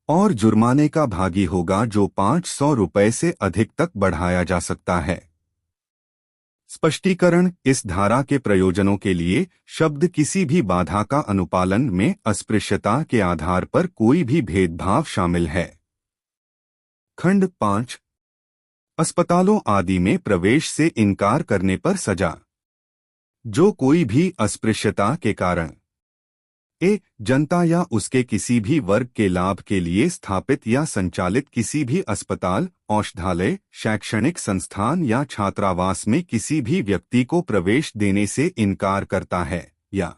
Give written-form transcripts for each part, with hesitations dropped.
और जुर्माने का भागी होगा जो 500 रुपये से अधिक तक बढ़ाया जा सकता है। स्पष्टीकरण। इस धारा के प्रयोजनों के लिए शब्द किसी भी बाधा का अनुपालन में अस्पृश्यता के आधार पर कोई भी भेदभाव शामिल है। खंड 5। अस्पतालों आदि में प्रवेश से इनकार करने पर सजा। जो कोई भी अस्पृश्यता के कारण जनता या उसके किसी भी वर्ग के लाभ के लिए स्थापित या संचालित किसी भी अस्पताल, औषधालय, शैक्षणिक संस्थान या छात्रावास में किसी भी व्यक्ति को प्रवेश देने से इनकार करता है, या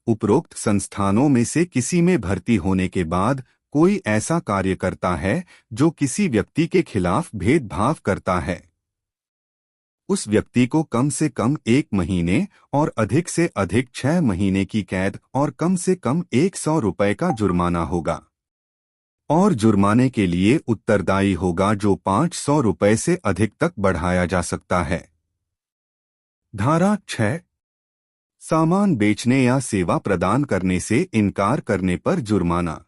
उपरोक्त संस्थानों में से किसी में भर्ती होने के बाद कोई ऐसा कार्य करता है जो किसी व्यक्ति के खिलाफ भेदभाव करता है, उस व्यक्ति को कम से कम 1 महीने और अधिक से अधिक 6 महीने की कैद और कम से कम 100 रुपये का जुर्माना होगा, और जुर्माने के लिए उत्तरदायी होगा जो 500 रुपये से अधिक तक बढ़ाया जा सकता है। धारा 6। सामान बेचने या सेवा प्रदान करने से इनकार करने पर जुर्माना।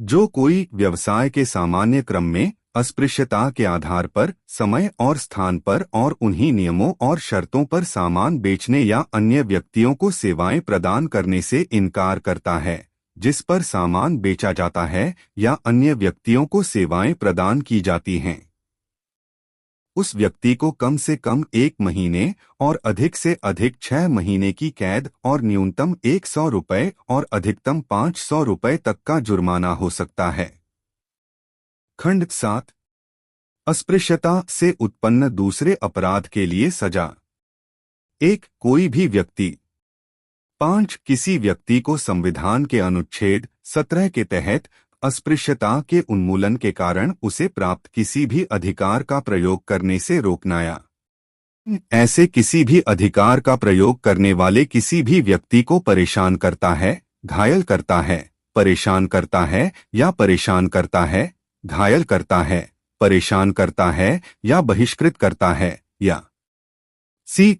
जो कोई व्यवसाय के सामान्य क्रम में अस्पृश्यता के आधार पर, समय और स्थान पर और उन्हीं नियमों और शर्तों पर सामान बेचने या अन्य व्यक्तियों को सेवाएं प्रदान करने से इनकार करता है जिस पर सामान बेचा जाता है या अन्य व्यक्तियों को सेवाएं प्रदान की जाती हैं, उस व्यक्ति को कम से कम 1 महीने और अधिक से अधिक 6 महीने की कैद और न्यूनतम 100 रुपये और अधिकतम 500 रुपये तक का जुर्माना हो सकता है। खंड 7। अस्पृश्यता से उत्पन्न दूसरे अपराध के लिए सजा। 1. कोई भी व्यक्ति। 5. किसी व्यक्ति को संविधान के अनुच्छेद 17 के तहत अस्पृश्यता के उन्मूलन के कारण उसे प्राप्त किसी भी अधिकार का प्रयोग करने से रोकना या ऐसे किसी भी अधिकार का प्रयोग करने वाले किसी भी व्यक्ति को परेशान करता है, घायल करता है, परेशान करता है या परेशान करता है, घायल करता है, परेशान करता है या बहिष्कृत करता है, या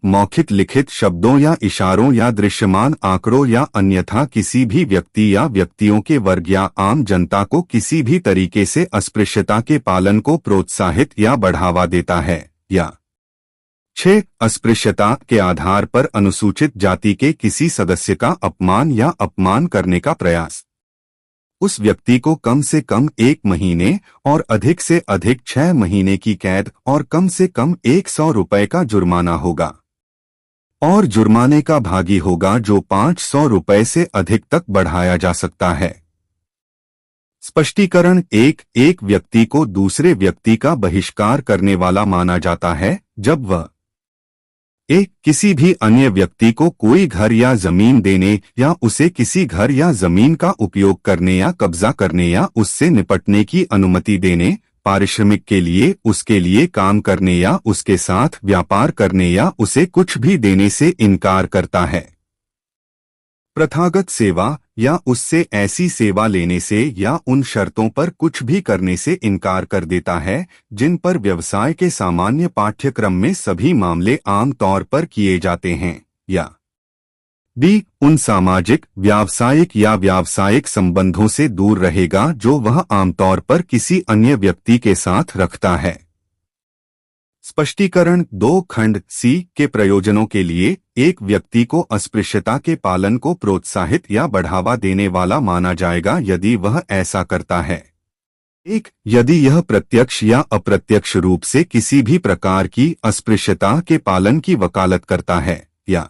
मौखिक लिखित शब्दों या इशारों या दृश्यमान आंकड़ों या अन्यथा किसी भी व्यक्ति या व्यक्तियों के वर्ग या आम जनता को किसी भी तरीके से अस्पृश्यता के पालन को प्रोत्साहित या बढ़ावा देता है, या 6. अस्पृश्यता के आधार पर अनुसूचित जाति के किसी सदस्य का अपमान या अपमान करने का प्रयास। उस व्यक्ति को कम से कम 1 महीने और अधिक से अधिक 6 महीने की कैद और कम से कम 100 रुपये का जुर्माना होगा, और जुर्माने का भागी होगा जो 500 रुपये से अधिक तक बढ़ाया जा सकता है। स्पष्टीकरण। एक व्यक्ति को दूसरे व्यक्ति का बहिष्कार करने वाला माना जाता है जब वह किसी भी अन्य व्यक्ति को कोई घर या जमीन देने या उसे किसी घर या जमीन का उपयोग करने या कब्जा करने या उससे निपटने की अनुमति देने, पारिश्रमिक के लिए उसके लिए काम करने या उसके साथ व्यापार करने या उसे कुछ भी देने से इनकार करता है। प्रथागत सेवा या उससे ऐसी सेवा लेने से या उन शर्तों पर कुछ भी करने से इनकार कर देता है जिन पर व्यवसाय के सामान्य पाठ्यक्रम में सभी मामले आम तौर पर किए जाते हैं, या उन सामाजिक, व्यावसायिक या व्यावसायिक संबंधों से दूर रहेगा जो वह आमतौर पर किसी अन्य व्यक्ति के साथ रखता है। स्पष्टीकरण। 2 खंड सी के प्रयोजनों के लिए एक व्यक्ति को अस्पृश्यता के पालन को प्रोत्साहित या बढ़ावा देने वाला माना जाएगा यदि वह ऐसा करता है। 1. यदि यह प्रत्यक्ष या अप्रत्यक्ष रूप से किसी भी प्रकार की अस्पृश्यता के पालन की वकालत करता है, या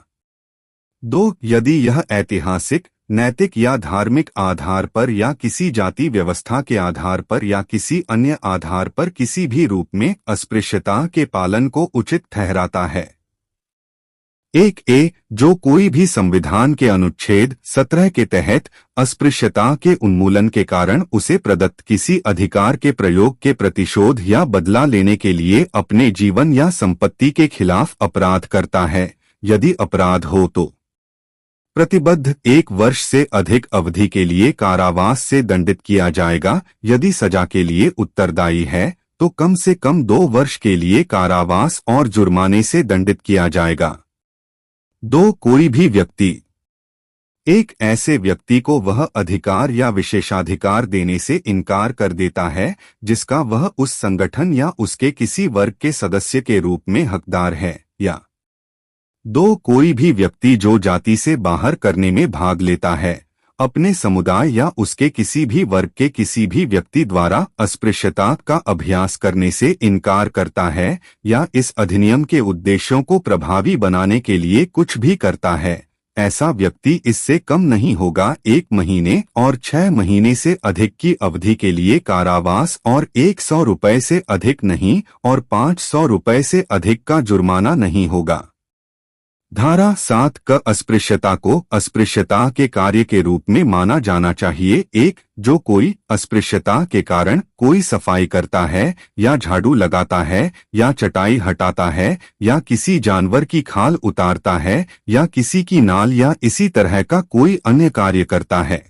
2. यदि यह ऐतिहासिक, नैतिक या धार्मिक आधार पर या किसी जाति व्यवस्था के आधार पर या किसी अन्य आधार पर किसी भी रूप में अस्पृश्यता के पालन को उचित ठहराता है। 1. जो कोई भी संविधान के अनुच्छेद 17 के तहत अस्पृश्यता के उन्मूलन के कारण उसे प्रदत्त किसी अधिकार के प्रयोग के प्रतिशोध या बदला लेने के लिए अपने जीवन या संपत्ति के खिलाफ अपराध करता है, यदि अपराध हो तो प्रतिबद्ध 1 वर्ष से अधिक अवधि के लिए कारावास से दंडित किया जाएगा। यदि सजा के लिए उत्तरदायी है तो कम से कम 2 वर्ष के लिए कारावास और जुर्माने से दंडित किया जाएगा। 2. कोई भी व्यक्ति एक ऐसे व्यक्ति को वह अधिकार या विशेषाधिकार देने से इनकार कर देता है जिसका वह उस संगठन या उसके किसी वर्ग के सदस्य के रूप में हकदार है। या दो, कोई भी व्यक्ति जो जाति से बाहर करने में भाग लेता है, अपने समुदाय या उसके किसी भी वर्ग के किसी भी व्यक्ति द्वारा अस्पृश्यता का अभ्यास करने से इनकार करता है या इस अधिनियम के उद्देश्यों को प्रभावी बनाने के लिए कुछ भी करता है, ऐसा व्यक्ति इससे कम नहीं होगा 1 महीने और 6 महीने से अधिक की अवधि के लिए कारावास और 100 रुपए से अधिक नहीं और 500 रुपए से अधिक का जुर्माना नहीं होगा। धारा 7 क अस्पृश्यता को अस्पृश्यता के कार्य के रूप में माना जाना चाहिए। 1, जो कोई अस्पृश्यता के कारण कोई सफाई करता है या झाड़ू लगाता है या चटाई हटाता है या किसी जानवर की खाल उतारता है या किसी की नाल या इसी तरह का कोई अन्य कार्य करता है।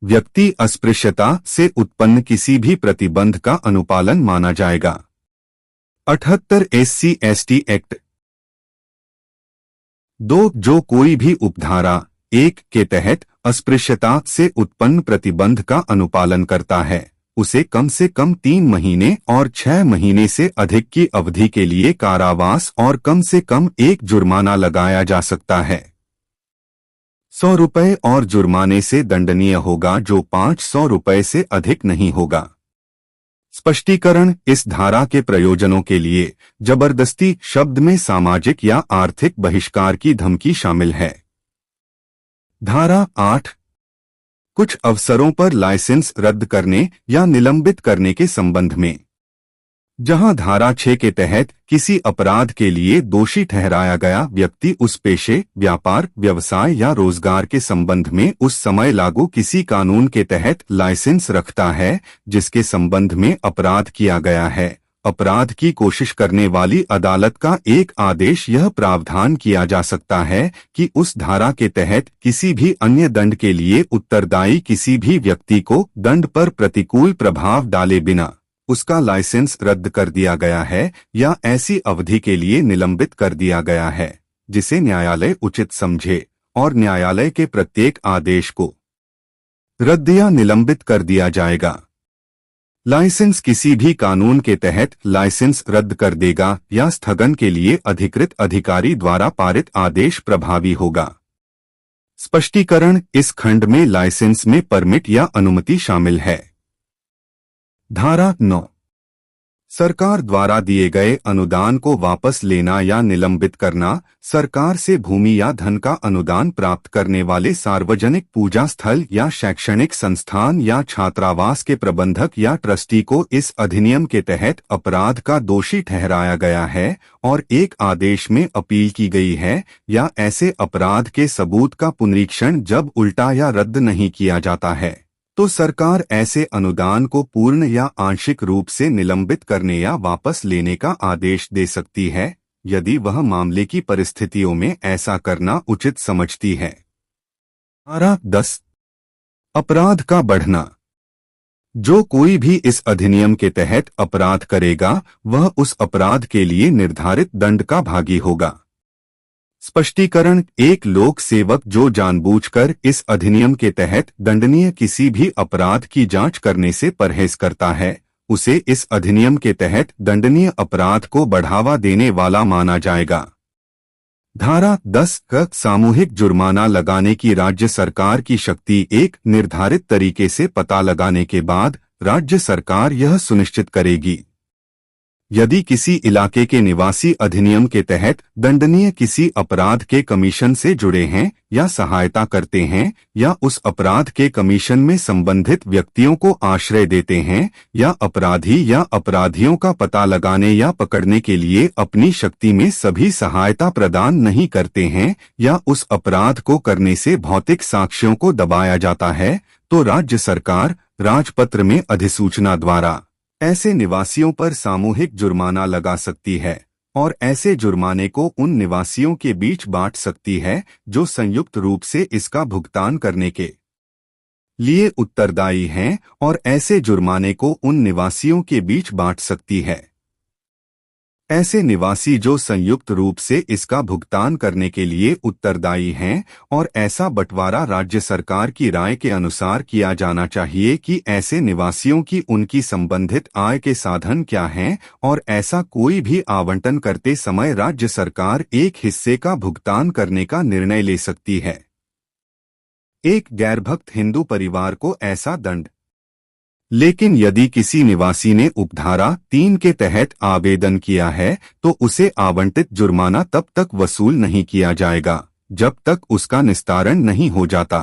व्यक्ति अस्पृश्यता से उत्पन्न किसी भी प्रतिबंध का अनुपालन माना जाएगा। 78 SC/ST एक्ट 2, जो कोई भी उपधारा 1 के तहत अस्पृश्यता से उत्पन्न प्रतिबंध का अनुपालन करता है, उसे कम से कम 3 महीने और 6 महीने से अधिक की अवधि के लिए कारावास और कम से कम 1 जुर्माना लगाया जा सकता है। 100 रुपए और जुर्माने से दंडनीय होगा जो 500 रुपए से अधिक नहीं होगा। स्पष्टीकरण, इस धारा के प्रयोजनों के लिए जबरदस्ती शब्द में सामाजिक या आर्थिक बहिष्कार की धमकी शामिल है। धारा 8, कुछ अवसरों पर लाइसेंस रद्द करने या निलंबित करने के संबंध में। जहां धारा 6 के तहत किसी अपराध के लिए दोषी ठहराया गया व्यक्ति उस पेशे, व्यापार, व्यवसाय या रोजगार के संबंध में उस समय लागू किसी कानून के तहत लाइसेंस रखता है जिसके संबंध में अपराध किया गया है, अपराध की कोशिश करने वाली अदालत का एक आदेश यह प्रावधान किया जा सकता है कि उस धारा के तहत किसी भी अन्य दंड के लिए उत्तरदायी किसी भी व्यक्ति को दंड पर प्रतिकूल प्रभाव डाले बिना उसका लाइसेंस रद्द कर दिया गया है या ऐसी अवधि के लिए निलंबित कर दिया गया है जिसे न्यायालय उचित समझे, और न्यायालय के प्रत्येक आदेश को रद्द या निलंबित कर दिया जाएगा। लाइसेंस किसी भी कानून के तहत लाइसेंस रद्द कर देगा या स्थगन के लिए अधिकृत अधिकारी द्वारा पारित आदेश प्रभावी होगा। स्पष्टीकरण, इस खंड में लाइसेंस में परमिट या अनुमति शामिल है। धारा 9, सरकार द्वारा दिए गए अनुदान को वापस लेना या निलंबित करना। सरकार से भूमि या धन का अनुदान प्राप्त करने वाले सार्वजनिक पूजा स्थल या शैक्षणिक संस्थान या छात्रावास के प्रबंधक या ट्रस्टी को इस अधिनियम के तहत अपराध का दोषी ठहराया गया है और एक आदेश में अपील की गई है या ऐसे अपराध के सबूत का पुनरीक्षण जब उल्टा या रद्द नहीं किया जाता है, तो सरकार ऐसे अनुदान को पूर्ण या आंशिक रूप से निलंबित करने या वापस लेने का आदेश दे सकती है यदि वह मामले की परिस्थितियों में ऐसा करना उचित समझती है। धारा 10, अपराध का बढ़ना। जो कोई भी इस अधिनियम के तहत अपराध करेगा वह उस अपराध के लिए निर्धारित दंड का भागी होगा। स्पष्टीकरण, एक लोक सेवक जो जानबूझकर इस अधिनियम के तहत दंडनीय किसी भी अपराध की जांच करने से परहेज करता है, उसे इस अधिनियम के तहत दंडनीय अपराध को बढ़ावा देने वाला माना जाएगा। धारा 10 क सामूहिक जुर्माना लगाने की राज्य सरकार की शक्ति। एक निर्धारित तरीके से पता लगाने के बाद राज्य सरकार यह सुनिश्चित करेगी यदि किसी इलाके के निवासी अधिनियम के तहत दंडनीय किसी अपराध के कमीशन से जुड़े हैं या सहायता करते हैं या उस अपराध के कमीशन में संबंधित व्यक्तियों को आश्रय देते हैं या अपराधी या अपराधियों का पता लगाने या पकड़ने के लिए अपनी शक्ति में सभी सहायता प्रदान नहीं करते हैं या उस अपराध को करने से भौतिक साक्ष्यों को दबाया जाता है, तो राज्य सरकार राजपत्र में अधिसूचना द्वारा ऐसे निवासियों पर सामूहिक जुर्माना लगा सकती है और ऐसे जुर्माने को उन निवासियों के बीच बांट सकती है जो संयुक्त रूप से इसका भुगतान करने के लिए उत्तरदायी हैं और ऐसे जुर्माने को उन निवासियों के बीच बांट सकती है। ऐसे निवासी जो संयुक्त रूप से इसका भुगतान करने के लिए उत्तरदायी हैं, और ऐसा बंटवारा राज्य सरकार की राय के अनुसार किया जाना चाहिए कि ऐसे निवासियों की उनकी संबंधित आय के साधन क्या हैं, और ऐसा कोई भी आवंटन करते समय राज्य सरकार एक हिस्से का भुगतान करने का निर्णय ले सकती है। एक गैरभक्त हिंदू परिवार को ऐसा दंड। लेकिन यदि किसी निवासी ने उपधारा 3 के तहत आवेदन किया है तो उसे आवंटित जुर्माना तब तक वसूल नहीं किया जाएगा जब तक उसका निस्तारण नहीं हो जाता।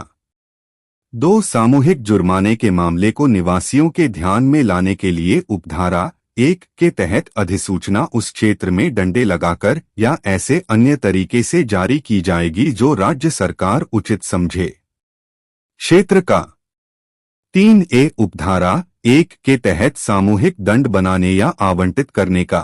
2 सामूहिक जुर्माने के मामले को निवासियों के ध्यान में लाने के लिए उपधारा 1 के तहत अधिसूचना उस क्षेत्र में डंडे लगाकर या ऐसे अन्य तरीके से जारी की जाएगी जो राज्य सरकार उचित समझे। क्षेत्र का 3A उपधारा 1 के तहत सामूहिक दंड बनाने या आवंटित करने का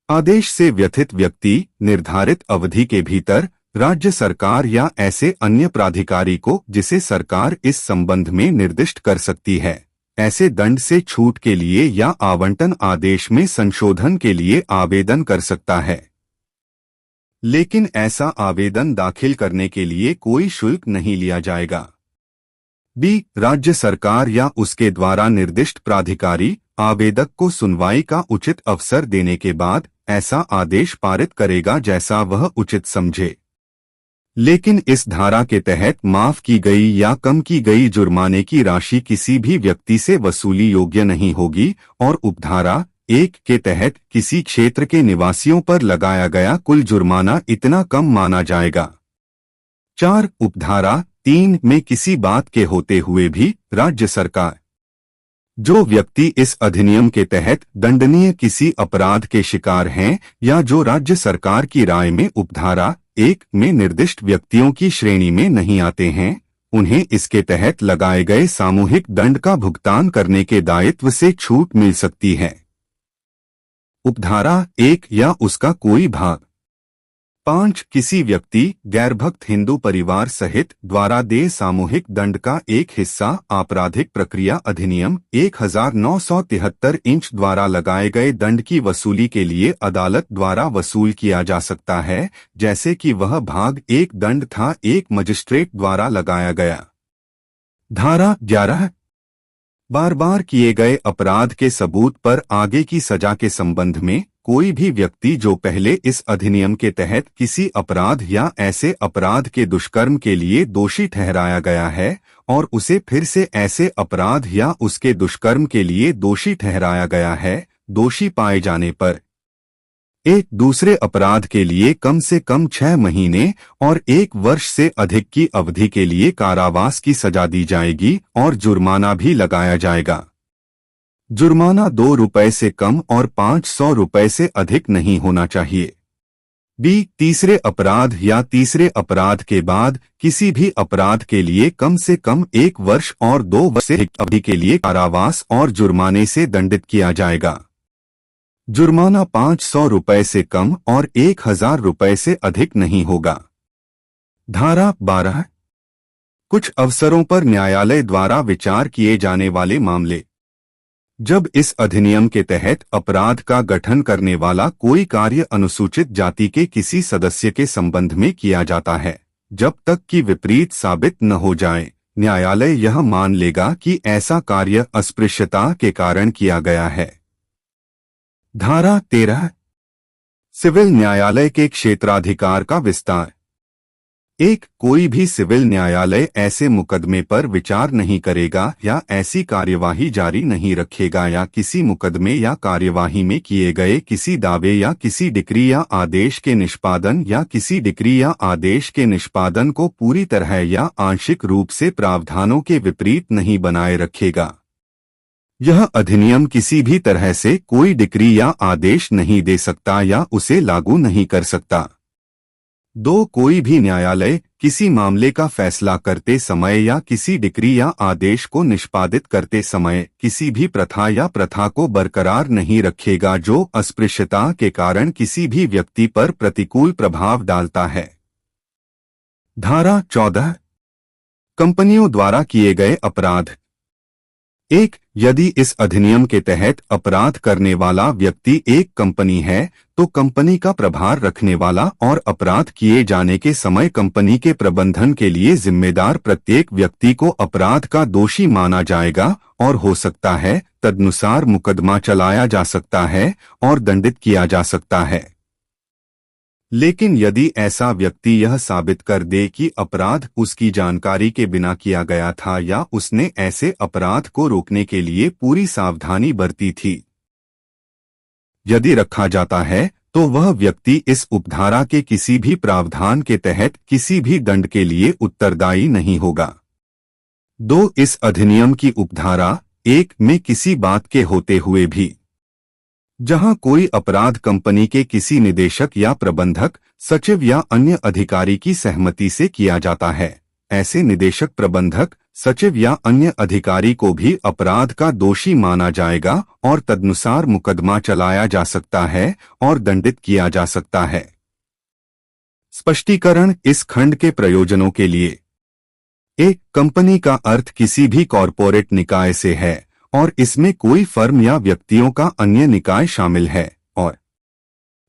आदेश से व्यथित व्यक्ति निर्धारित अवधि के भीतर राज्य सरकार या ऐसे अन्य प्राधिकारी को जिसे सरकार इस संबंध में निर्दिष्ट कर सकती है, ऐसे दंड से छूट के लिए या आवंटन आदेश में संशोधन के लिए आवेदन कर सकता है। लेकिन ऐसा आवेदन दाखिल करने के लिए कोई शुल्क नहीं लिया जाएगा। B राज्य सरकार या उसके द्वारा निर्दिष्ट प्राधिकारी आवेदक को सुनवाई का उचित अवसर देने के बाद ऐसा आदेश पारित करेगा जैसा वह उचित समझे। लेकिन इस धारा के तहत माफ की गई या कम की गई जुर्माने की राशि किसी भी व्यक्ति से वसूली योग्य नहीं होगी और उपधारा 1 के तहत किसी क्षेत्र के निवासियों पर लगाया गया कुल जुर्माना इतना कम माना जाएगा। 4 उपधारा 3 में किसी बात के होते हुए भी राज्य सरकार जो व्यक्ति इस अधिनियम के तहत दंडनीय किसी अपराध के शिकार हैं या जो राज्य सरकार की राय में उपधारा 1 में निर्दिष्ट व्यक्तियों की श्रेणी में नहीं आते हैं, उन्हें इसके तहत लगाए गए सामूहिक दंड का भुगतान करने के दायित्व से छूट मिल सकती है। उपधारा 1 या उसका कोई भाग। 5 किसी व्यक्ति गैरभक्त हिंदू परिवार सहित द्वारा देय सामूहिक दंड का एक हिस्सा आपराधिक प्रक्रिया अधिनियम 1973 इंच द्वारा लगाए गए दंड की वसूली के लिए अदालत द्वारा वसूल किया जा सकता है, जैसे कि वह भाग 1 दंड था एक मजिस्ट्रेट द्वारा लगाया गया। धारा 11 बार बार किए गए अपराध के सबूत पर आगे की सजा के संबंध में कोई भी व्यक्ति जो पहले इस अधिनियम के तहत किसी अपराध या ऐसे अपराध के दुष्कर्म के लिए दोषी ठहराया गया है और उसे फिर से ऐसे अपराध या उसके दुष्कर्म के लिए दोषी ठहराया गया है, दोषी पाए जाने पर एक दूसरे अपराध के लिए कम से कम 6 महीने और 1 वर्ष से अधिक की अवधि के लिए कारावास की सजा दी जाएगी और जुर्माना भी लगाया जाएगा। जुर्माना 2 रुपए से कम और 500 रुपए से अधिक नहीं होना चाहिए। B तीसरे अपराध या तीसरे अपराध के बाद किसी भी अपराध के लिए कम से कम 1 वर्ष और 2 वर्ष से अधिक अवधि के लिए कारावास और जुर्माने से दंडित किया जाएगा। जुर्माना 500 रुपए से कम और 1000 रुपए से अधिक नहीं होगा। धारा 12 कुछ अवसरों पर न्यायालय द्वारा विचार किए जाने वाले मामले। जब इस अधिनियम के तहत अपराध का गठन करने वाला कोई कार्य अनुसूचित जाति के किसी सदस्य के संबंध में किया जाता है, जब तक कि विपरीत साबित न हो जाए, न्यायालय यह मान लेगा कि ऐसा कार्य अस्पृश्यता के कारण किया गया है। धारा 13 सिविल न्यायालय के क्षेत्राधिकार का विस्तार। 1 कोई भी सिविल न्यायालय ऐसे मुकदमे पर विचार नहीं करेगा या ऐसी कार्यवाही जारी नहीं रखेगा या किसी मुकदमे या कार्यवाही में किए गए किसी दावे या किसी डिक्री या आदेश के निष्पादन या किसी डिक्री या आदेश के निष्पादन को पूरी तरह या आंशिक रूप से प्रावधानों के विपरीत नहीं बनाए रखेगा। यह अधिनियम किसी भी तरह से कोई डिक्री या आदेश नहीं दे सकता या उसे लागू नहीं कर सकता। 2 कोई भी न्यायालय किसी मामले का फैसला करते समय या किसी डिक्री या आदेश को निष्पादित करते समय किसी भी प्रथा या प्रथा को बरकरार नहीं रखेगा जो अस्पृश्यता के कारण किसी भी व्यक्ति पर प्रतिकूल प्रभाव डालता है। धारा 14 कंपनियों द्वारा किए गए अपराध। एक, यदि इस अधिनियम के तहत अपराध करने वाला व्यक्ति एक कंपनी है तो कंपनी का प्रभार रखने वाला और अपराध किए जाने के समय कंपनी के प्रबंधन के लिए जिम्मेदार प्रत्येक व्यक्ति को अपराध का दोषी माना जाएगा और हो सकता है तदनुसार मुकदमा चलाया जा सकता है और दंडित किया जा सकता है। लेकिन यदि ऐसा व्यक्ति यह साबित कर दे कि अपराध उसकी जानकारी के बिना किया गया था या उसने ऐसे अपराध को रोकने के लिए पूरी सावधानी बरती थी, यदि रखा जाता है तो वह व्यक्ति इस उपधारा के किसी भी प्रावधान के तहत किसी भी दंड के लिए उत्तरदायी नहीं होगा। 2, इस अधिनियम की उपधारा 1 में किसी बात के होते हुए भी जहां कोई अपराध कंपनी के किसी निदेशक या प्रबंधक, सचिव या अन्य अधिकारी की सहमति से किया जाता है, ऐसे निदेशक, प्रबंधक, सचिव या अन्य अधिकारी को भी अपराध का दोषी माना जाएगा और तदनुसार मुकदमा चलाया जा सकता है और दंडित किया जा सकता है। स्पष्टीकरण इस खंड के प्रयोजनों के लिए। एक, कंपनी का अर्थ किसी भी कॉरपोरेट निकाय से है और इसमें कोई फर्म या व्यक्तियों का अन्य निकाय शामिल है। और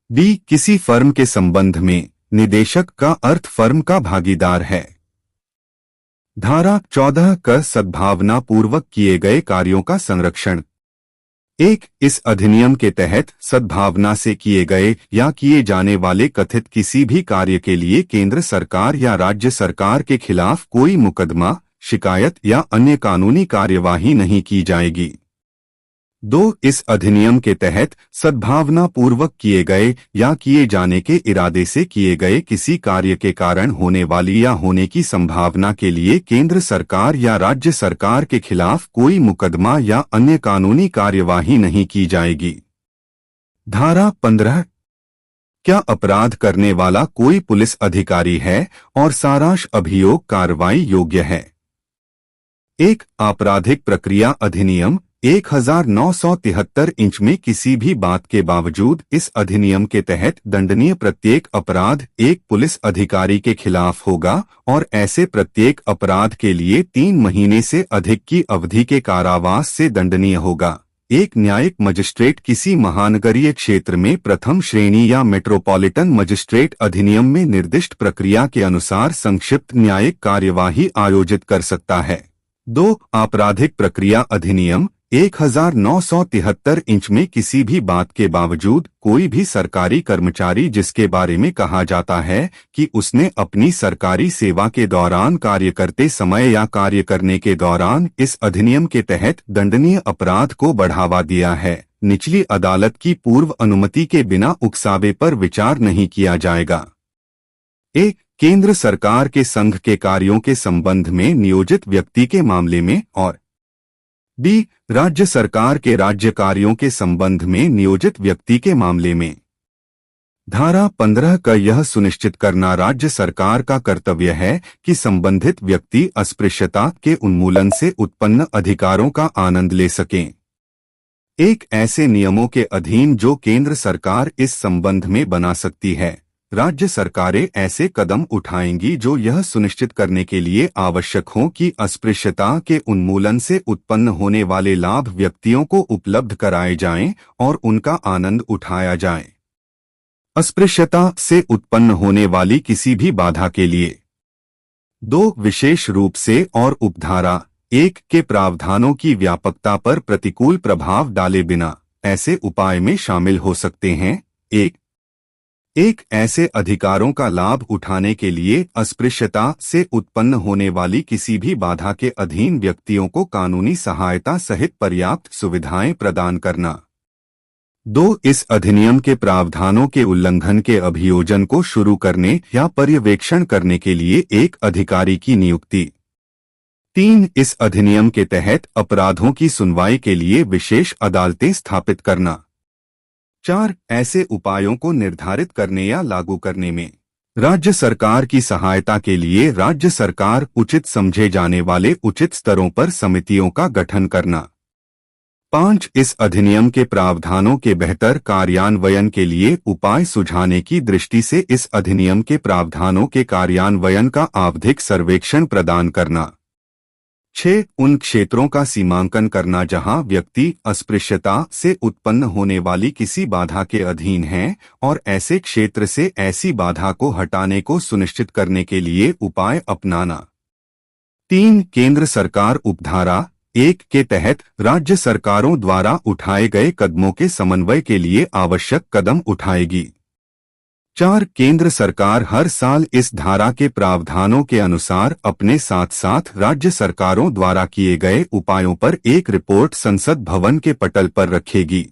बी, किसी फर्म के संबंध में निदेशक का अर्थ फर्म का भागीदार है। धारा 14 का सद्भावना पूर्वक किए गए कार्यों का संरक्षण। 1, इस अधिनियम के तहत सद्भावना से किए गए या किए जाने वाले कथित किसी भी कार्य के लिए केंद्र सरकार या राज्य सरकार के खिलाफ कोई मुकदमा, शिकायत या अन्य कानूनी कार्यवाही नहीं की जाएगी। 2, इस अधिनियम के तहत सद्भावना पूर्वक किए गए या किए जाने के इरादे से किए गए किसी कार्य के कारण होने वाली या होने की संभावना के लिए केंद्र सरकार या राज्य सरकार के खिलाफ कोई मुकदमा या अन्य कानूनी कार्यवाही नहीं की जाएगी। धारा 15, क्या अपराध करने वाला कोई पुलिस अधिकारी है और सारांश अभियोग कार्रवाई योग्य है। 1, आपराधिक प्रक्रिया अधिनियम 1973 में किसी भी बात के बावजूद इस अधिनियम के तहत दंडनीय प्रत्येक अपराध एक पुलिस अधिकारी के खिलाफ होगा और ऐसे प्रत्येक अपराध के लिए 3 महीने से अधिक की अवधि के कारावास से दंडनीय होगा। एक न्यायिक मजिस्ट्रेट किसी महानगरीय क्षेत्र में प्रथम श्रेणी या मेट्रोपॉलिटन मजिस्ट्रेट अधिनियम में निर्दिष्ट प्रक्रिया के अनुसार संक्षिप्त न्यायिक कार्यवाही आयोजित कर सकता है। 2, आपराधिक प्रक्रिया अधिनियम 1973 में किसी भी बात के बावजूद कोई भी सरकारी कर्मचारी जिसके बारे में कहा जाता है कि उसने अपनी सरकारी सेवा के दौरान कार्य करते समय या कार्य करने के दौरान इस अधिनियम के तहत दंडनीय अपराध को बढ़ावा दिया है, निचली अदालत की पूर्व अनुमति के बिना उकसावे पर विचार नहीं किया जाएगा। 1, केंद्र सरकार के संघ के कार्यों के संबंध में नियोजित व्यक्ति के मामले में और बी, राज्य सरकार के राज्य कार्यों के संबंध में नियोजित व्यक्ति के मामले में। धारा 15 का यह सुनिश्चित करना राज्य सरकार का कर्तव्य है कि संबंधित व्यक्ति अस्पृश्यता के उन्मूलन से उत्पन्न अधिकारों का आनंद ले सकें। 1, ऐसे नियमों के अधीन जो केंद्र सरकार इस संबंध में बना सकती है, राज्य सरकारें ऐसे कदम उठाएंगी जो यह सुनिश्चित करने के लिए आवश्यक हों कि अस्पृश्यता के उन्मूलन से उत्पन्न होने वाले लाभ व्यक्तियों को उपलब्ध कराए जाएं और उनका आनंद उठाया जाए। अस्पृश्यता से उत्पन्न होने वाली किसी भी बाधा के लिए 2, विशेष रूप से और उपधारा 1 के प्रावधानों की व्यापकता पर प्रतिकूल प्रभाव डाले बिना ऐसे उपाय में शामिल हो सकते हैं। 1, ऐसे अधिकारों का लाभ उठाने के लिए अस्पृश्यता से उत्पन्न होने वाली किसी भी बाधा के अधीन व्यक्तियों को कानूनी सहायता सहित पर्याप्त सुविधाएं प्रदान करना। 2, इस अधिनियम के प्रावधानों के उल्लंघन के अभियोजन को शुरू करने या पर्यवेक्षण करने के लिए एक अधिकारी की नियुक्ति। 3, इस अधिनियम के तहत अपराधों की सुनवाई के लिए विशेष अदालतें स्थापित करना। 4, ऐसे उपायों को निर्धारित करने या लागू करने में राज्य सरकार की सहायता के लिए राज्य सरकार उचित समझे जाने वाले उचित स्तरों पर समितियों का गठन करना। 5, इस अधिनियम के प्रावधानों के बेहतर कार्यान्वयन के लिए उपाय सुझाने की दृष्टि से इस अधिनियम के प्रावधानों के कार्यान्वयन का आवधिक सर्वेक्षण प्रदान करना। 6. उन क्षेत्रों का सीमांकन करना जहां व्यक्ति अस्पृश्यता से उत्पन्न होने वाली किसी बाधा के अधीन है और ऐसे क्षेत्र से ऐसी बाधा को हटाने को सुनिश्चित करने के लिए उपाय अपनाना। 3. केंद्र सरकार उपधारा 1 के तहत राज्य सरकारों द्वारा उठाए गए कदमों के समन्वय के लिए आवश्यक कदम उठाएगी। 4. केंद्र सरकार हर साल इस धारा के प्रावधानों के अनुसार अपने साथ साथ राज्य सरकारों द्वारा किए गए उपायों पर एक रिपोर्ट संसद भवन के पटल पर रखेगी।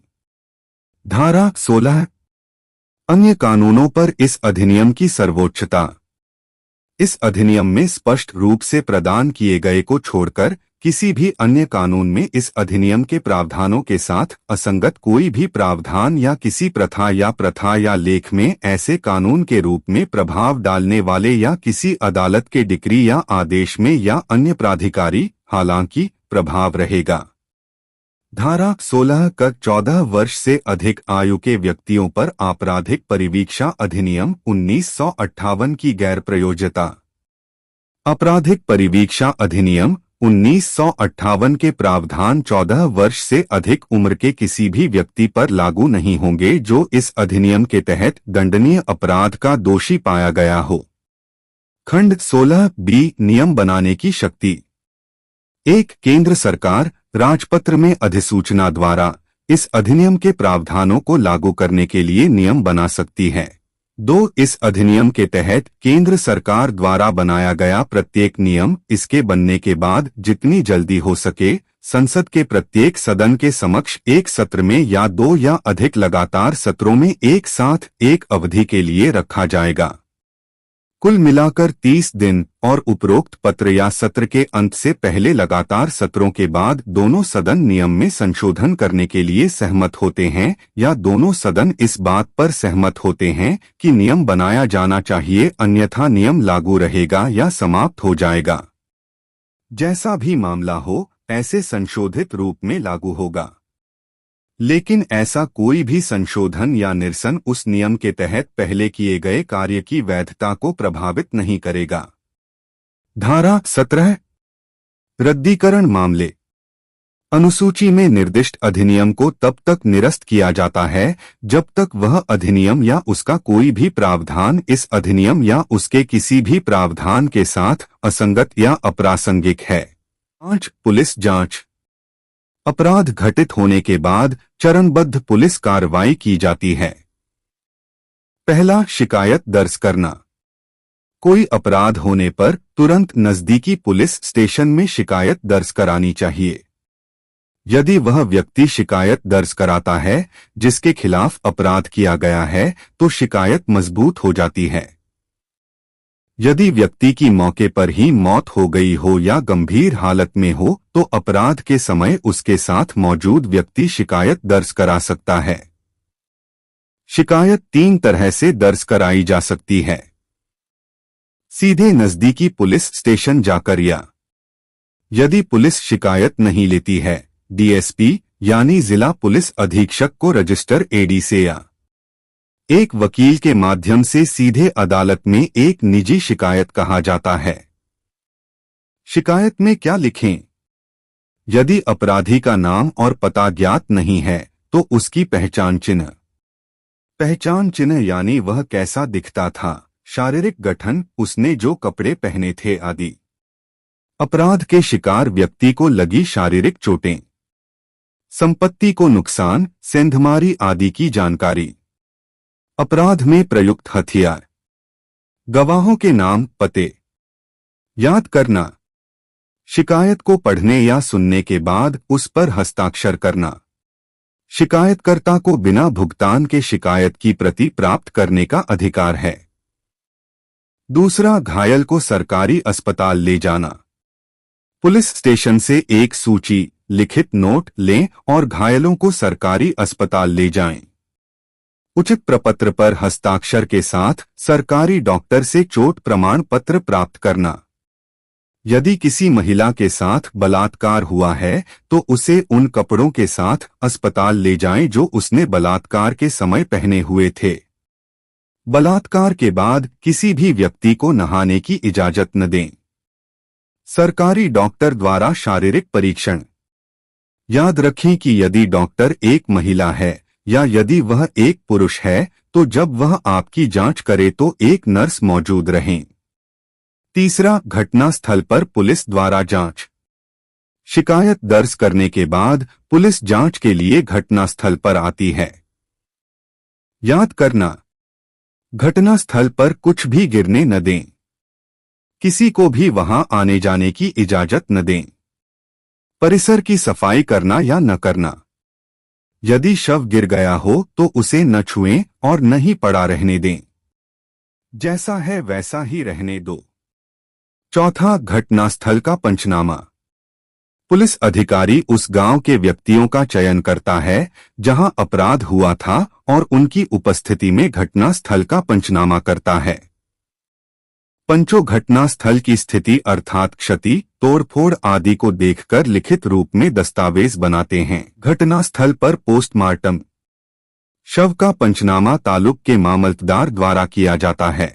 धारा 16 अन्य कानूनों पर इस अधिनियम की सर्वोच्चता। इस अधिनियम में स्पष्ट रूप से प्रदान किए गए को छोड़कर किसी भी अन्य कानून में इस अधिनियम के प्रावधानों के साथ असंगत कोई भी प्रावधान या किसी प्रथा या लेख में ऐसे कानून के रूप में प्रभाव डालने वाले या किसी अदालत के डिक्री या आदेश में या अन्य प्राधिकारी हालांकि प्रभाव रहेगा। धारा 16 का 14 वर्ष से अधिक आयु के व्यक्तियों पर आपराधिक परिवीक्षा अधिनियम 1958 की गैर प्रयोज्यता। आपराधिक परिवीक्षा अधिनियम 1958 के प्रावधान 14 वर्ष से अधिक उम्र के किसी भी व्यक्ति पर लागू नहीं होंगे जो इस अधिनियम के तहत दंडनीय अपराध का दोषी पाया गया हो। खंड 16(b) नियम बनाने की शक्ति। 1. केंद्र सरकार राजपत्र में अधिसूचना द्वारा इस अधिनियम के प्रावधानों को लागू करने के लिए नियम बना सकती है। 2. इस अधिनियम के तहत केंद्र सरकार द्वारा बनाया गया प्रत्येक नियम इसके बनने के बाद जितनी जल्दी हो सके संसद के प्रत्येक सदन के समक्ष एक सत्र में या 2 या अधिक लगातार सत्रों में एक साथ एक अवधि के लिए रखा जाएगा। कुल मिलाकर 30 दिन और उपरोक्त पत्र या सत्र के अंत से पहले लगातार सत्रों के बाद दोनों सदन नियम में संशोधन करने के लिए सहमत होते हैं या दोनों सदन इस बात पर सहमत होते हैं कि नियम बनाया जाना चाहिए अन्यथा नियम लागू रहेगा या समाप्त हो जाएगा। जैसा भी मामला हो ऐसे संशोधित रूप में लागू होगा, लेकिन ऐसा कोई भी संशोधन या निरसन उस नियम के तहत पहले किए गए कार्य की वैधता को प्रभावित नहीं करेगा। धारा 17 रद्दीकरण मामले। अनुसूची में निर्दिष्ट अधिनियम को तब तक निरस्त किया जाता है जब तक वह अधिनियम या उसका कोई भी प्रावधान इस अधिनियम या उसके किसी भी प्रावधान के साथ असंगत या अप्रासंगिक है। 5. पुलिस जांच। अपराध घटित होने के बाद चरणबद्ध पुलिस कार्रवाई की जाती है। पहला, शिकायत दर्ज करना। कोई अपराध होने पर तुरंत नजदीकी पुलिस स्टेशन में शिकायत दर्ज करानी चाहिए। यदि वह व्यक्ति शिकायत दर्ज कराता है जिसके खिलाफ अपराध किया गया है तो शिकायत मजबूत हो जाती है। यदि व्यक्ति की मौके पर ही मौत हो गई हो या गंभीर हालत में हो तो अपराध के समय उसके साथ मौजूद व्यक्ति शिकायत दर्ज करा सकता है। शिकायत 3 तरह से दर्ज कराई जा सकती है। सीधे नजदीकी पुलिस स्टेशन जाकर या यदि पुलिस शिकायत नहीं लेती है डीएसपी यानी जिला पुलिस अधीक्षक को रजिस्टर एडी से या एक वकील के माध्यम से सीधे अदालत में एक निजी शिकायत कहा जाता है। शिकायत में क्या लिखें? यदि अपराधी का नाम और पता ज्ञात नहीं है तो उसकी पहचान चिन्ह। पहचान चिन्ह यानी वह कैसा दिखता था, शारीरिक गठन, उसने जो कपड़े पहने थे आदि। अपराध के शिकार व्यक्ति को लगी शारीरिक चोटें, संपत्ति को नुकसान, सेंधमारी आदि की जानकारी। अपराध में प्रयुक्त हथियार, गवाहों के नाम पते याद करना, शिकायत को पढ़ने या सुनने के बाद उस पर हस्ताक्षर करना, शिकायतकर्ता को बिना भुगतान के शिकायत की प्रति प्राप्त करने का अधिकार है। दूसरा, घायल को सरकारी अस्पताल ले जाना। पुलिस स्टेशन से एक सूची, लिखित नोट लें और घायलों को सरकारी अस्पताल ले जाएं। उचित प्रपत्र पर हस्ताक्षर के साथ सरकारी डॉक्टर से चोट प्रमाण पत्र प्राप्त करना। यदि किसी महिला के साथ बलात्कार हुआ है तो उसे उन कपड़ों के साथ अस्पताल ले जाएं जो उसने बलात्कार के समय पहने हुए थे। बलात्कार के बाद किसी भी व्यक्ति को नहाने की इजाजत न दें। सरकारी डॉक्टर द्वारा शारीरिक परीक्षण। याद रखें कि यदि डॉक्टर एक महिला है या यदि वह एक पुरुष है तो जब वह आपकी जांच करे तो एक नर्स मौजूद रहें। तीसरा, घटनास्थल पर पुलिस द्वारा जांच। शिकायत दर्ज करने के बाद पुलिस जांच के लिए घटनास्थल पर आती है। याद करना, घटनास्थल पर कुछ भी गिरने न दें। किसी को भी वहां आने जाने की इजाजत न दें। परिसर की सफाई करना या न करना। यदि शव गिर गया हो तो उसे न छुएं और न ही पड़ा रहने दें। जैसा है वैसा ही रहने दो। चौथा, घटनास्थल का पंचनामा। पुलिस अधिकारी उस गांव के व्यक्तियों का चयन करता है जहां अपराध हुआ था और उनकी उपस्थिति में घटनास्थल का पंचनामा करता है। पंचो घटनास्थल की स्थिति अर्थात क्षति, तोड़फोड़ आदि को देखकर लिखित रूप में दस्तावेज बनाते हैं। घटनास्थल पर पोस्टमार्टम। शव का पंचनामा तालुक के मामलतदार द्वारा किया जाता है।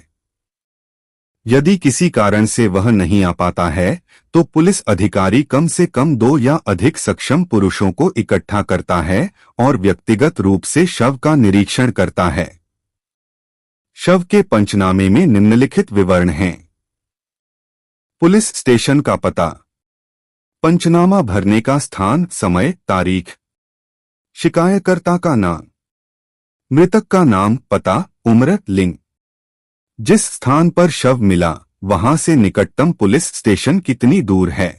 यदि किसी कारण से वह नहीं आ पाता है तो पुलिस अधिकारी कम से कम 2 या अधिक सक्षम पुरुषों को इकट्ठा करता है और व्यक्तिगत रूप से शव का निरीक्षण करता है। शव के पंचनामे में निम्नलिखित विवरण हैं। पुलिस स्टेशन का पता, पंचनामा भरने का स्थान, समय, तारीख, शिकायतकर्ता का नाम, मृतक का नाम, पता, उम्र, लिंग, जिस स्थान पर शव मिला वहां से निकटतम पुलिस स्टेशन कितनी दूर है,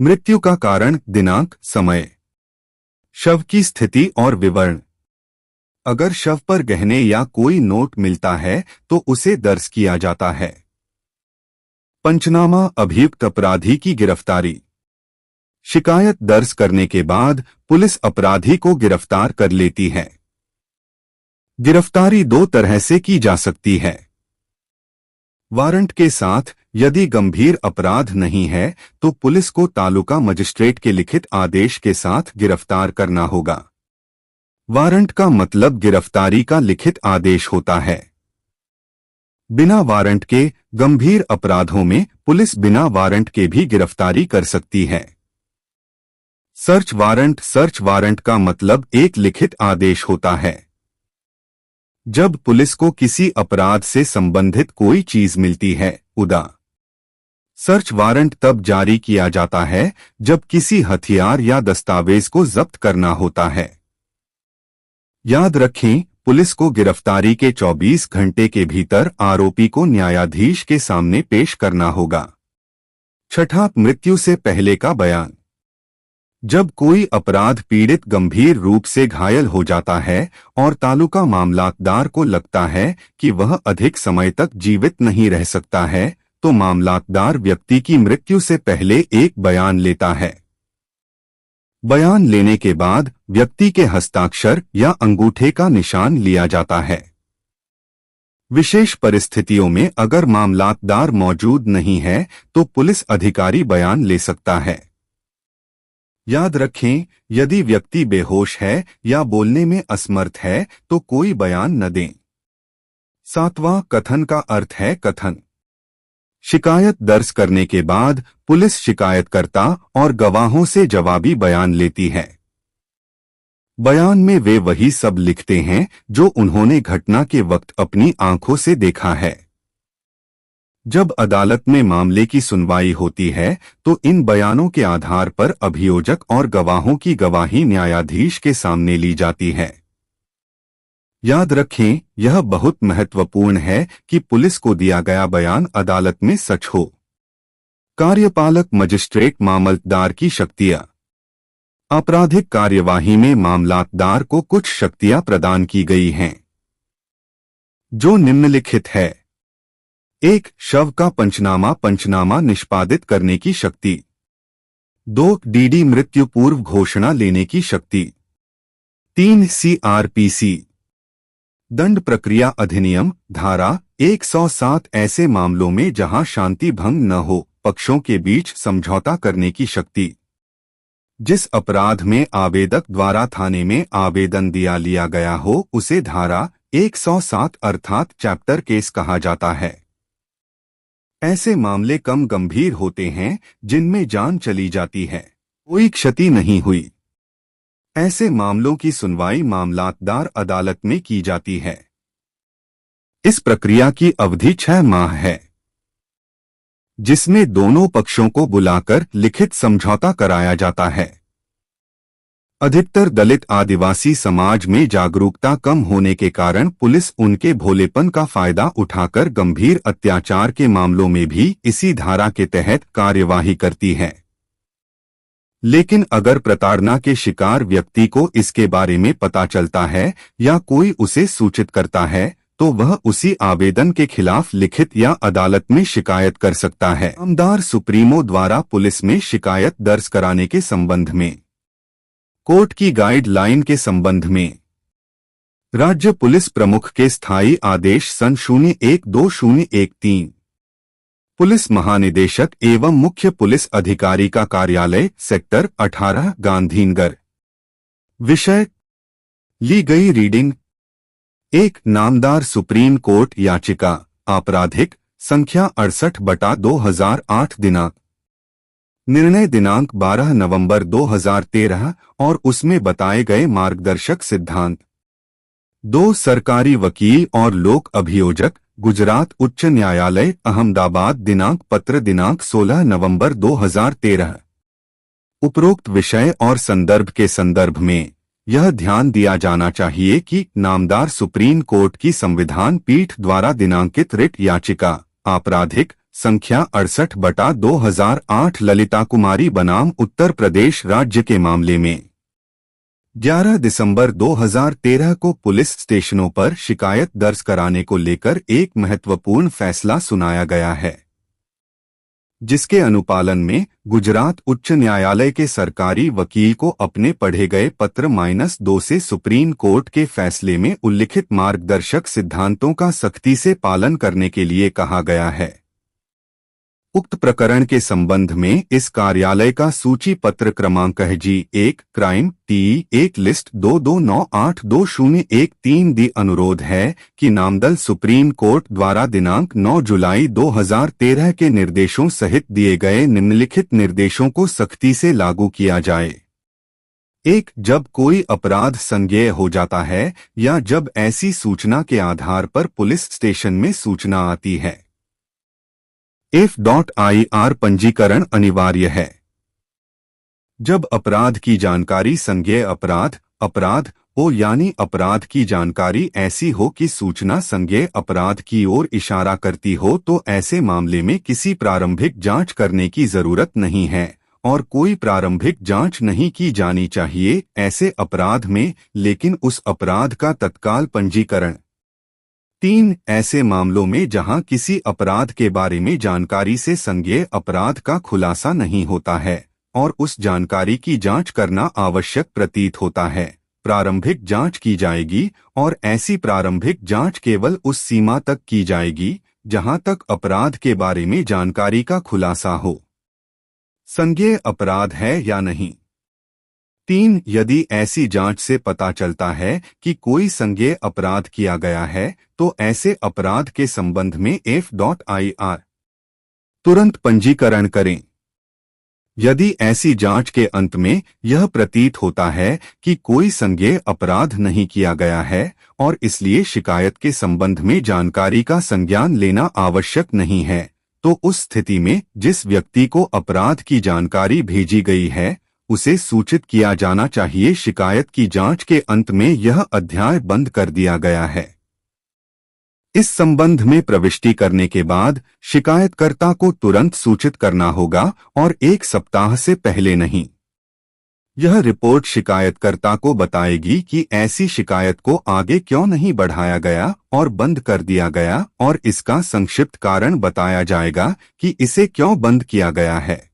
मृत्यु का कारण, दिनांक, समय, शव की स्थिति और विवरण। अगर शव पर गहने या कोई नोट मिलता है तो उसे दर्ज किया जाता है। पंचनामा, अभियुक्त अपराधी की गिरफ्तारी। शिकायत दर्ज करने के बाद पुलिस अपराधी को गिरफ्तार कर लेती है। गिरफ्तारी 2 तरह से की जा सकती है। वारंट के साथ, यदि गंभीर अपराध नहीं है तो पुलिस को तालुका मजिस्ट्रेट के लिखित आदेश के साथ गिरफ्तार करना होगा। वारंट का मतलब गिरफ्तारी का लिखित आदेश होता है। बिना वारंट के गंभीर अपराधों में पुलिस बिना वारंट के भी गिरफ्तारी कर सकती है। Search warrant. सर्च वारंट का मतलब एक लिखित आदेश होता है। जब पुलिस को किसी अपराध से संबंधित कोई चीज मिलती है, उदा। सर्च वारंट तब जारी किया जाता है जब किसी हथियार या दस्तावेज को जब्त करना होता है। याद रखें, पुलिस को गिरफ्तारी के 24 घंटे के भीतर आरोपी को न्यायाधीश के सामने पेश करना होगा। छठा, मृत्यु से पहले का बयान। जब कोई अपराध पीड़ित गंभीर रूप से घायल हो जाता है और तालुका मामलातदार को लगता है कि वह अधिक समय तक जीवित नहीं रह सकता है तो मामलातदार व्यक्ति की मृत्यु से पहले एक बयान लेता है। बयान लेने के बाद व्यक्ति के हस्ताक्षर या अंगूठे का निशान लिया जाता है। विशेष परिस्थितियों में अगर मामलातदार मौजूद नहीं है तो पुलिस अधिकारी बयान ले सकता है। याद रखें, यदि व्यक्ति बेहोश है या बोलने में असमर्थ है तो कोई बयान न दें। 7वां, कथन का अर्थ है कथन। शिकायत दर्ज करने के बाद पुलिस शिकायतकर्ता और गवाहों से जवाबी बयान लेती है। बयान में वे वही सब लिखते हैं जो उन्होंने घटना के वक्त अपनी आंखों से देखा है। जब अदालत में मामले की सुनवाई होती है तो इन बयानों के आधार पर अभियोजक और गवाहों की गवाही न्यायाधीश के सामने ली जाती है। याद रखें, यह बहुत महत्वपूर्ण है कि पुलिस को दिया गया बयान अदालत में सच हो। कार्यपालक मजिस्ट्रेट मामलतदार की शक्तियां। आपराधिक कार्यवाही में मामलातदार को कुछ शक्तियां प्रदान की गई हैं, जो निम्नलिखित है। 1. शव का पंचनामा निष्पादित करने की शक्ति। 2. डीडी मृत्यु पूर्व घोषणा लेने की शक्ति। 3. CRPC दंड प्रक्रिया अधिनियम धारा 107 ऐसे मामलों में जहां शांति भंग न हो पक्षों के बीच समझौता करने की शक्ति। जिस अपराध में आवेदक द्वारा थाने में आवेदन दिया लिया गया हो उसे धारा 107 अर्थात चैप्टर केस कहा जाता है। ऐसे मामले कम गंभीर होते हैं जिनमें जान चली जाती है, कोई क्षति नहीं हुई। ऐसे मामलों की सुनवाई मामलातदार अदालत में की जाती है। इस प्रक्रिया की अवधि 6 माह है, जिसमें दोनों पक्षों को बुलाकर लिखित समझौता कराया जाता है। अधिकतर दलित आदिवासी समाज में जागरूकता कम होने के कारण पुलिस उनके भोलेपन का फायदा उठाकर गंभीर अत्याचार के मामलों में भी इसी धारा के तहत कार्यवाही करती है। लेकिन अगर प्रताड़ना के शिकार व्यक्ति को इसके बारे में पता चलता है या कोई उसे सूचित करता है तो वह उसी आवेदन के खिलाफ लिखित या अदालत में शिकायत कर सकता है। नामदार सुप्रीमो द्वारा पुलिस में शिकायत दर्ज कराने के संबंध में कोर्ट की गाइडलाइन के संबंध में राज्य पुलिस प्रमुख के स्थायी आदेश सन 012013 पुलिस महानिदेशक एवं मुख्य पुलिस अधिकारी का कार्यालय सेक्टर 18 गांधीनगर। विषय ली गई रीडिंग 1 नामदार सुप्रीम कोर्ट याचिका आपराधिक संख्या 68/2008 दिनांक निर्णय दिनांक 12 नवंबर 2013 और उसमें बताए गए मार्गदर्शक सिद्धांत। 2 सरकारी वकील और लोक अभियोजक गुजरात उच्च न्यायालय अहमदाबाद दिनांक पत्र दिनांक 16 नवंबर 2013। उपरोक्त विषय और संदर्भ के संदर्भ में यह ध्यान दिया जाना चाहिए कि नामदार सुप्रीम कोर्ट की संविधान पीठ द्वारा दिनांकित रिट याचिका आपराधिक संख्या 68/2008 ललिता कुमारी बनाम उत्तर प्रदेश राज्य के मामले में 11 दिसंबर 2013 को पुलिस स्टेशनों पर शिकायत दर्ज कराने को लेकर एक महत्वपूर्ण फैसला सुनाया गया है, जिसके अनुपालन में गुजरात उच्च न्यायालय के सरकारी वकील को अपने पढ़े गए पत्र -2 से सुप्रीम कोर्ट के फैसले में उल्लिखित मार्गदर्शक सिद्धांतों का सख्ती से पालन करने के लिए कहा गया है। उक्त प्रकरण के संबंध में इस कार्यालय का सूची पत्र क्रमांक है G1 क्राइम T1 लिस्ट 22982013 दी अनुरोध है कि नामदल सुप्रीम कोर्ट द्वारा दिनांक 9 जुलाई 2013 के निर्देशों सहित दिए गए निम्नलिखित निर्देशों को सख्ती से लागू किया जाए। 1 जब कोई अपराध संज्ञेय हो जाता है या जब ऐसी सूचना के आधार पर पुलिस स्टेशन में सूचना आती है, F.IR पंजीकरण अनिवार्य है। जब अपराध की जानकारी संज्ञेय अपराध हो यानी अपराध की जानकारी ऐसी हो कि सूचना संज्ञेय अपराध की ओर इशारा करती हो तो ऐसे मामले में किसी प्रारंभिक जांच करने की जरूरत नहीं है और कोई प्रारंभिक जांच नहीं की जानी चाहिए ऐसे अपराध में, लेकिन उस अपराध का तत्काल पंजीकरण। 3 ऐसे मामलों में जहां किसी अपराध के बारे में जानकारी से संज्ञेय अपराध का खुलासा नहीं होता है और उस जानकारी की जांच करना आवश्यक प्रतीत होता है, प्रारंभिक जांच की जाएगी और ऐसी प्रारंभिक जांच केवल उस सीमा तक की जाएगी जहां तक अपराध के बारे में जानकारी का खुलासा हो, संज्ञेय अपराध है या नहीं। 3 यदि ऐसी जांच से पता चलता है कि कोई संज्ञेय अपराध किया गया है तो ऐसे अपराध के संबंध में F.IR तुरंत पंजीकरण करें। यदि ऐसी जांच के अंत में यह प्रतीत होता है कि कोई संज्ञेय अपराध नहीं किया गया है और इसलिए शिकायत के संबंध में जानकारी का संज्ञान लेना आवश्यक नहीं है, तो उस स्थिति में जिस व्यक्ति को अपराध की जानकारी भेजी गई है उसे सूचित किया जाना चाहिए। शिकायत की जांच के अंत में यह अध्याय बंद कर दिया गया है। इस संबंध में प्रविष्टि करने के बाद शिकायतकर्ता को तुरंत सूचित करना होगा और 1 सप्ताह से पहले नहीं। यह रिपोर्ट शिकायतकर्ता को बताएगी कि ऐसी शिकायत को आगे क्यों नहीं बढ़ाया गया और बंद कर दिया गया और इसका संक्षिप्त कारण बताया जाएगा कि इसे क्यों बंद किया गया है।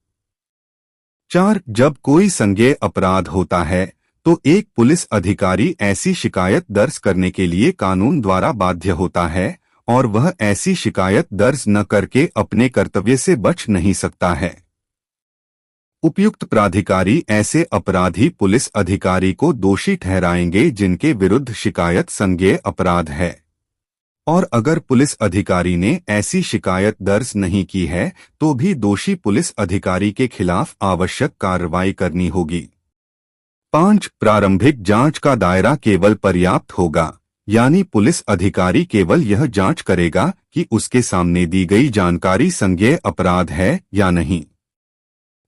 4 जब कोई संज्ञेय अपराध होता है तो एक पुलिस अधिकारी ऐसी शिकायत दर्ज करने के लिए कानून द्वारा बाध्य होता है और वह ऐसी शिकायत दर्ज न करके अपने कर्तव्य से बच नहीं सकता है। उपयुक्त प्राधिकारी ऐसे अपराधी पुलिस अधिकारी को दोषी ठहराएंगे जिनके विरुद्ध शिकायत संज्ञेय अपराध है। और अगर पुलिस अधिकारी ने ऐसी शिकायत दर्ज नहीं की है तो भी दोषी पुलिस अधिकारी के खिलाफ आवश्यक कार्रवाई करनी होगी। 5. प्रारंभिक जांच का दायरा केवल पर्याप्त होगा, यानी पुलिस अधिकारी केवल यह जांच करेगा कि उसके सामने दी गई जानकारी संज्ञेय अपराध है या नहीं।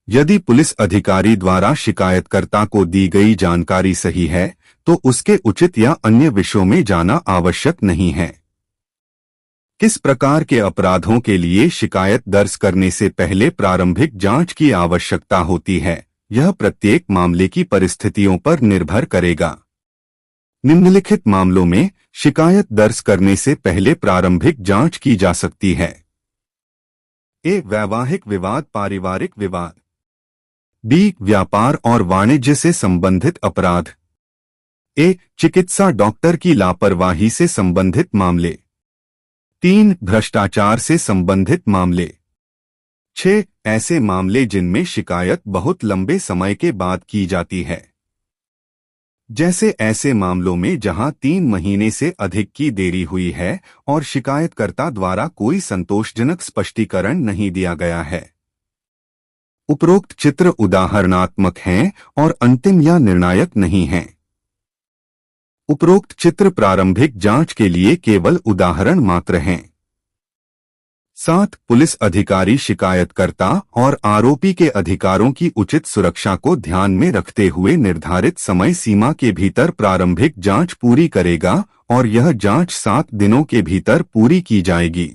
यदि पुलिस अधिकारी द्वारा शिकायतकर्ता को दी गई जानकारी सही है तो उसके उचित या अन्य विषयों में जाना आवश्यक नहीं है। किस प्रकार के अपराधों के लिए शिकायत दर्ज करने से पहले प्रारंभिक जांच की आवश्यकता होती है, यह प्रत्येक मामले की परिस्थितियों पर निर्भर करेगा। निम्नलिखित मामलों में शिकायत दर्ज करने से पहले प्रारंभिक जांच की जा सकती है। ए. वैवाहिक विवाद, पारिवारिक विवाद। बी. व्यापार और वाणिज्य से संबंधित अपराध। ए. चिकित्सा डॉक्टर की लापरवाही से संबंधित मामले। 3. भ्रष्टाचार से संबंधित मामले। 6. ऐसे मामले जिनमें शिकायत बहुत लंबे समय के बाद की जाती है, जैसे ऐसे मामलों में जहां 3 महीने से अधिक की देरी हुई है और शिकायतकर्ता द्वारा कोई संतोषजनक स्पष्टीकरण नहीं दिया गया है। उपरोक्त चित्र उदाहरणात्मक हैं और अंतिम या निर्णायक नहीं हैं। उपरोक्त चित्र प्रारंभिक जांच के लिए केवल उदाहरण मात्र हैं। 7. पुलिस अधिकारी शिकायतकर्ता और आरोपी के अधिकारों की उचित सुरक्षा को ध्यान में रखते हुए निर्धारित समय सीमा के भीतर प्रारंभिक जांच पूरी करेगा और यह जांच 7 दिनों के भीतर पूरी की जाएगी।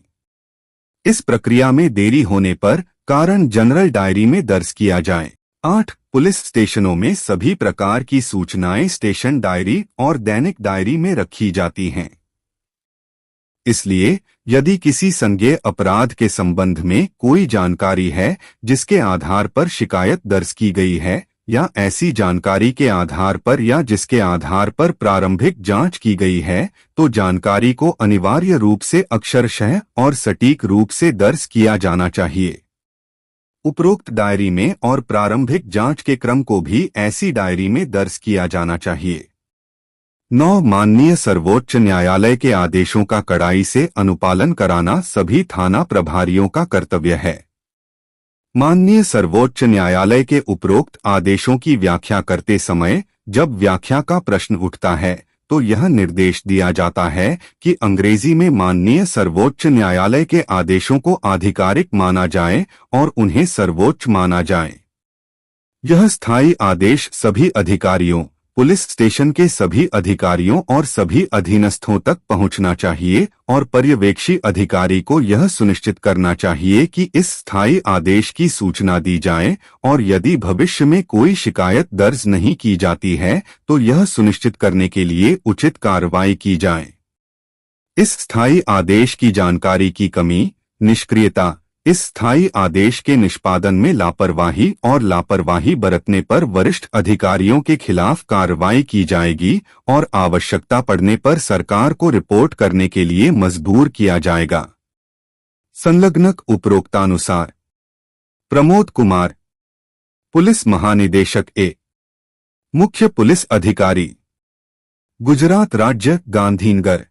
इस प्रक्रिया में देरी होने पर कारण जनरल डायरी में दर्ज किया जाए। 8. पुलिस स्टेशनों में सभी प्रकार की सूचनाएं स्टेशन डायरी और दैनिक डायरी में रखी जाती हैं। इसलिए यदि किसी संज्ञेय अपराध के संबंध में कोई जानकारी है जिसके आधार पर शिकायत दर्ज की गई है या ऐसी जानकारी के आधार पर या जिसके आधार पर प्रारंभिक जांच की गई है, तो जानकारी को अनिवार्य रूप से अक्षरशः और सटीक रूप से दर्ज किया जाना चाहिए। उपरोक्त डायरी में और प्रारंभिक जांच के क्रम को भी ऐसी डायरी में दर्ज किया जाना चाहिए। 9. माननीय सर्वोच्च न्यायालय के आदेशों का कड़ाई से अनुपालन कराना सभी थाना प्रभारियों का कर्तव्य है। माननीय सर्वोच्च न्यायालय के उपरोक्त आदेशों की व्याख्या करते समय जब व्याख्या का प्रश्न उठता है तो यह निर्देश दिया जाता है कि अंग्रेजी में माननीय सर्वोच्च न्यायालय के आदेशों को आधिकारिक माना जाए और उन्हें सर्वोच्च माना जाए। यह स्थायी आदेश सभी अधिकारियों, पुलिस स्टेशन के सभी अधिकारियों और सभी अधीनस्थों तक पहुंचना चाहिए और पर्यवेक्षी अधिकारी को यह सुनिश्चित करना चाहिए कि इस स्थायी आदेश की सूचना दी जाए और यदि भविष्य में कोई शिकायत दर्ज नहीं की जाती है तो यह सुनिश्चित करने के लिए उचित कार्रवाई की जाए। इस स्थायी आदेश की जानकारी की कमी, निष्क्रियता, इस स्थायी आदेश के निष्पादन में लापरवाही और लापरवाही बरतने पर वरिष्ठ अधिकारियों के खिलाफ कार्रवाई की जाएगी और आवश्यकता पड़ने पर सरकार को रिपोर्ट करने के लिए मजबूर किया जाएगा। संलग्नक उपरोक्तानुसार प्रमोद कुमार, पुलिस महानिदेशक ए, मुख्य पुलिस अधिकारी, गुजरात राज्य, गांधीनगर।